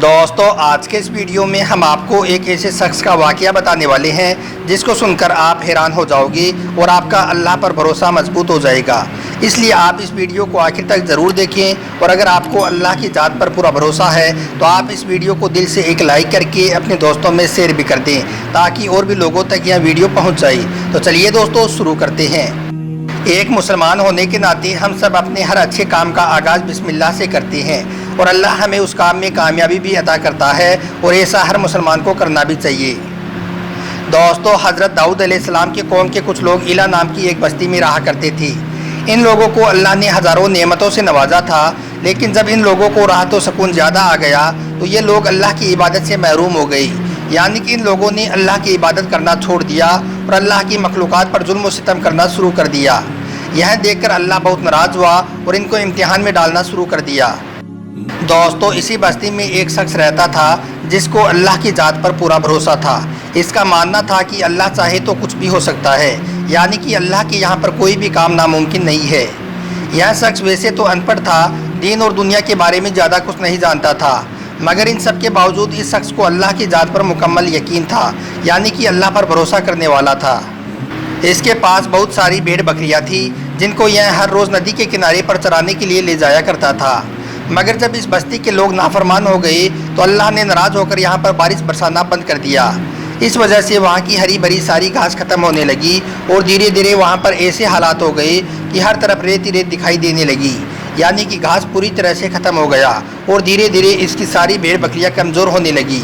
دوستو آج کے اس ویڈیو میں ہم آپ کو ایک ایسے شخص کا واقعہ بتانے والے ہیں جس کو سن کر آپ حیران ہو جاؤ گے اور آپ کا اللہ پر بھروسہ مضبوط ہو جائے گا۔ اس لیے آپ اس ویڈیو کو آخر تک ضرور دیکھیں، اور اگر آپ کو اللہ کی ذات پر پورا بھروسہ ہے تو آپ اس ویڈیو کو دل سے ایک لائک کر کے اپنے دوستوں میں شیئر بھی کر دیں تاکہ اور بھی لوگوں تک یہ ویڈیو پہنچ جائے۔ تو چلیے دوستو شروع کرتے ہیں۔ ایک مسلمان ہونے کے ناطے ہم سب اپنے ہر اچھے کام کا آغاز بسم اللہ سے کرتے ہیں، اور اللہ ہمیں اس کام میں کامیابی بھی عطا کرتا ہے، اور ایسا ہر مسلمان کو کرنا بھی چاہیے۔ دوستو حضرت داؤد علیہ السلام کے قوم کے کچھ لوگ ایلا نام کی ایک بستی میں رہا کرتے تھے۔ ان لوگوں کو اللہ نے ہزاروں نعمتوں سے نوازا تھا، لیکن جب ان لوگوں کو راحت و سکون زیادہ آ گیا تو یہ لوگ اللہ کی عبادت سے محروم ہو گئے، یعنی کہ ان لوگوں نے اللہ کی عبادت کرنا چھوڑ دیا اور اللہ کی مخلوقات پر ظلم و ستم کرنا شروع کر دیا۔ یہ دیکھ کر اللہ بہت ناراض ہوا اور ان کو امتحان میں ڈالنا شروع کر دیا۔ دوستو اسی بستی میں ایک شخص رہتا تھا جس کو اللہ کی ذات پر پورا بھروسہ تھا۔ اس کا ماننا تھا کہ اللہ چاہے تو کچھ بھی ہو سکتا ہے، یعنی کہ اللہ کے یہاں پر کوئی بھی کام ناممکن نہیں ہے۔ یہ شخص ویسے تو ان پڑھ تھا، دین اور دنیا کے بارے میں زیادہ کچھ نہیں جانتا تھا، مگر ان سب کے باوجود اس شخص کو اللہ کی ذات پر مکمل یقین تھا، یعنی کہ اللہ پر بھروسہ کرنے والا تھا۔ اس کے پاس بہت ساری بھیڑ بکریاں تھیں جن کو یہ ہر روز ندی کے کنارے پر چرانے کے لیے لے جایا کرتا تھا، مگر جب اس بستی کے لوگ نافرمان ہو گئے تو اللہ نے ناراض ہو کر یہاں پر بارش برسانا بند کر دیا۔ اس وجہ سے وہاں کی ہری بھری ساری گھاس ختم ہونے لگی، اور دھیرے دھیرے وہاں پر ایسے حالات ہو گئے کہ ہر طرف ریت ہی ریت دکھائی دینے لگی، یعنی کہ گھاس پوری طرح سے ختم ہو گیا، اور دھیرے دھیرے اس کی ساری بھیڑ بکریاں کمزور ہونے لگی۔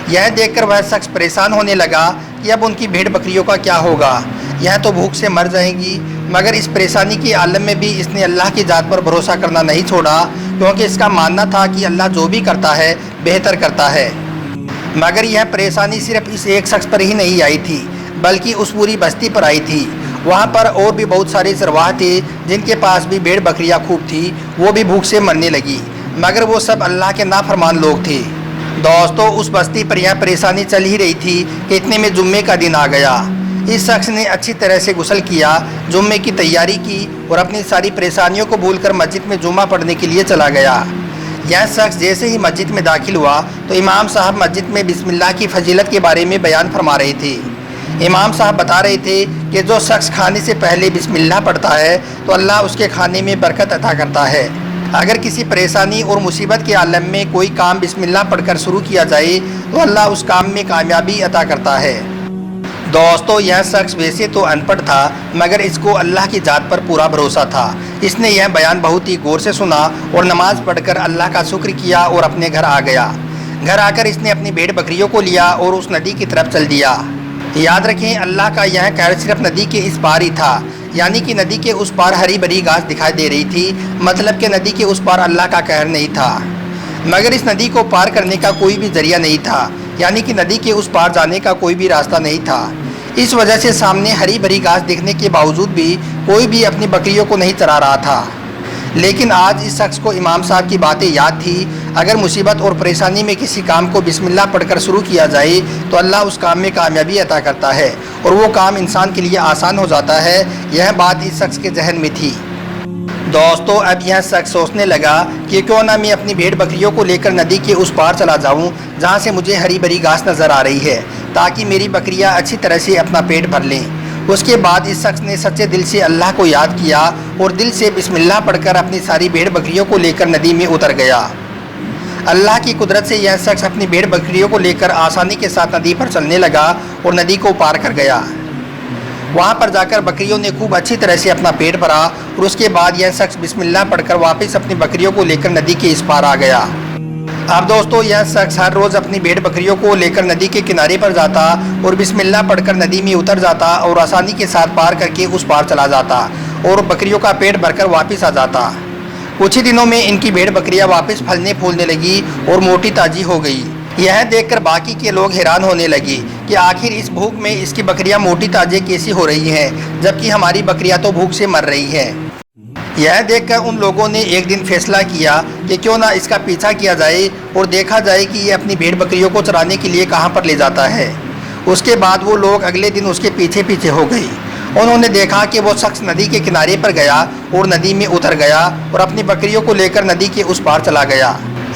یہ دیکھ کر وہ شخص پریشان ہونے لگا کہ اب ان کی بھیڑ بکریوں کا کیا ہوگا، یہ تو بھوک سے مر جائیں گی۔ مگر اس پریشانی کے عالم میں بھی اس نے اللہ کی ذات پر بھروسہ کرنا نہیں چھوڑا، کیونکہ اس کا ماننا تھا کہ اللہ جو بھی کرتا ہے بہتر کرتا ہے۔ مگر یہ پریشانی صرف اس ایک شخص پر ہی نہیں آئی تھی، بلکہ اس پوری بستی پر آئی تھی۔ وہاں پر اور بھی بہت سارے چرواہے تھے جن کے پاس بھی بھیڑ بکریاں خوب تھی، وہ بھی بھوک سے مرنے لگی، مگر وہ سب اللہ کے نافرمان لوگ تھے۔ دوستو اس بستی پر یہ پریشانی چل ہی رہی تھی کہ اتنے میں جمعے کا دن آ گیا۔ اس شخص نے اچھی طرح سے غسل کیا، جمعے کی تیاری کی، اور اپنی ساری پریشانیوں کو بھول کر مسجد میں جمعہ پڑھنے کے لیے چلا گیا۔ یہ شخص جیسے ہی مسجد میں داخل ہوا تو امام صاحب مسجد میں بسم اللہ کی فضیلت کے بارے میں بیان فرما رہے تھے۔ امام صاحب بتا رہے تھے کہ جو شخص کھانے سے پہلے بسم اللہ پڑھتا ہے تو اللہ اس کے کھانے میں برکت عطا کرتا ہے۔ اگر کسی پریشانی اور مصیبت کے عالم میں کوئی کام بسم اللہ پڑھ کر شروع کیا جائے تو اللہ اس کام میں کامیابی عطا کرتا ہے۔ دوستو یہ شخص ویسے تو ان پڑھ تھا، مگر اس کو اللہ کی ذات پر پورا بھروسہ تھا۔ اس نے یہ بیان بہت ہی غور سے سنا اور نماز پڑھ کر اللہ کا شکر کیا اور اپنے گھر آ گیا۔ گھر آ کر اس نے اپنی بھیڑ بکریوں کو لیا اور اس ندی کی طرف چل دیا۔ یاد رکھیں اللہ کا یہ قہر صرف ندی کے اس پار ہی تھا، یعنی کہ ندی کے اس پار ہری بھری گھاس دکھائی دے رہی تھی، مطلب کہ ندی کے اس پار اللہ کا قہر نہیں تھا، مگر اس ندی کو پار کرنے کا کوئی بھی ذریعہ نہیں تھا، یعنی کہ ندی کے اس پار جانے کا کوئی بھی راستہ نہیں تھا۔ اس وجہ سے سامنے ہری بھری گھاس دیکھنے کے باوجود بھی کوئی بھی اپنی بکریوں کو نہیں چرا رہا تھا۔ لیکن آج اس شخص کو امام صاحب کی باتیں یاد تھی۔ اگر مصیبت اور پریشانی میں کسی کام کو بسم اللہ پڑھ کر شروع کیا جائے تو اللہ اس کام میں کامیابی عطا کرتا ہے، اور وہ کام انسان کے لیے آسان ہو جاتا ہے۔ یہ بات اس شخص کے ذہن میں تھی۔ دوستو اب یہ شخص سوچنے لگا کہ کیوں نہ میں اپنی بھیڑ بکریوں کو لے کر ندی کے اس پار چلا جاؤں جہاں سے مجھے ہری بھری گھاس نظر آ رہی ہے، تاکہ میری بکریاں اچھی طرح سے اپنا پیٹ بھر لیں۔ اس کے بعد اس شخص نے سچے دل سے اللہ کو یاد کیا اور دل سے بسم اللہ پڑھ کر اپنی ساری بھیڑ بکریوں کو لے کر ندی میں اتر گیا۔ اللہ کی قدرت سے یہ شخص اپنی بھیڑ بکریوں کو لے کر آسانی کے ساتھ ندی پر چلنے لگا اور ندی کو پار کر گیا۔ وہاں پر جا کر بکریوں نے خوب اچھی طرح سے اپنا پیٹ بھرا، اور اس کے بعد یہ شخص بسم اللہ پڑھ کر واپس اپنی بکریوں کو لے کر ندی کے اس پار آ گیا۔ اب دوستو یہ شخص ہر روز اپنی بھیڑ بکریوں کو لے کر ندی کے کنارے پر جاتا اور بسم اللہ پڑھ کر ندی میں اتر جاتا اور آسانی کے ساتھ پار کر کے اس پار چلا جاتا اور بکریوں کا پیٹ بھر کر واپس آ جاتا۔ کچھ ہی دنوں میں ان کی بھیڑ بکریاں واپس پھلنے پھولنے لگی اور موٹی تازی ہو گئی۔ یہ دیکھ کر باقی کے لوگ حیران ہونے لگے کہ آخر اس بھوک میں اس کی بکریاں موٹی تازی کیسی ہو رہی ہیں، جبکہ ہماری بکریاں تو بھوک سے مر رہی ہیں۔ یہ دیکھ کر ان لوگوں نے ایک دن فیصلہ کیا کہ کیوں نہ اس کا پیچھا کیا جائے اور دیکھا جائے کہ یہ اپنی بھیڑ بکریوں کو چرانے کے لیے کہاں پر لے جاتا ہے۔ اس کے بعد وہ لوگ اگلے دن اس کے پیچھے پیچھے ہو گئے۔ انہوں نے دیکھا کہ وہ شخص ندی کے کنارے پر گیا اور ندی میں اتر گیا اور اپنی بکریوں کو لے کر ندی کے اس پار چلا گیا۔